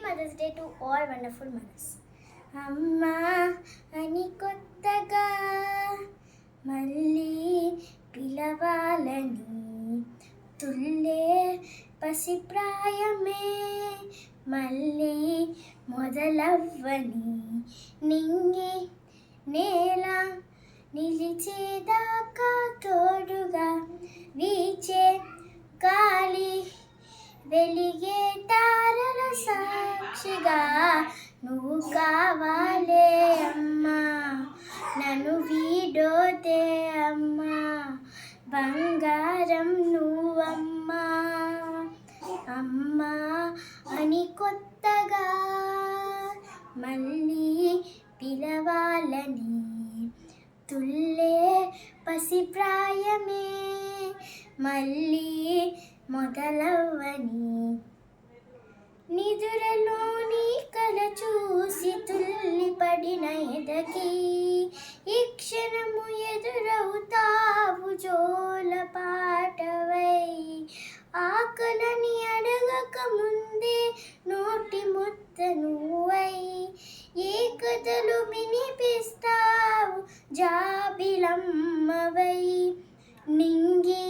Mother's Day to all wonderful mothers. అమ్మా అని కొత్తగా మళ్ళీ పిలవాలని తుల్లే పసిప్రాయమే మళ్ళీ మొదలవ్వని నింగి నేల నిలిచేదాకా తోడుగా వీచే గాలి వెలిగే తారల సాక్షిగా నువ్వు కావాలే అమ్మా నన్ను వీడోతే అమ్మా బంగారం నువ్వమ్మా అమ్మా అని కొత్తగా మళ్ళీ పిలవాలని తుల్లే పసిప్రాయమే మళ్ళీ మొదలవ్వని నిదురలోని కల చూసి తుల్లిపడిన ఎదకి ఈ క్షణము ఎదురవుతావు జోల పాటవై ఆకలని అడగక ముందే నోటి ముద్ద నువ్వై ఏ కథలు వినిపిస్తావు జాబిలమ్మవై నింగి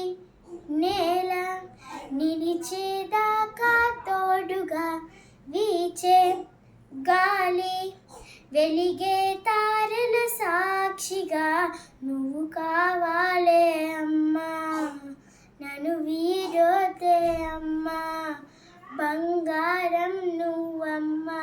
నేల నిలిచేదాకా తోడుగా వీచే గాలి వెలిగే తారల సాక్షిగా నువ్వు కావాలే అమ్మా నన్ను వీడోతే అమ్మా బంగారం నువ్వమ్మా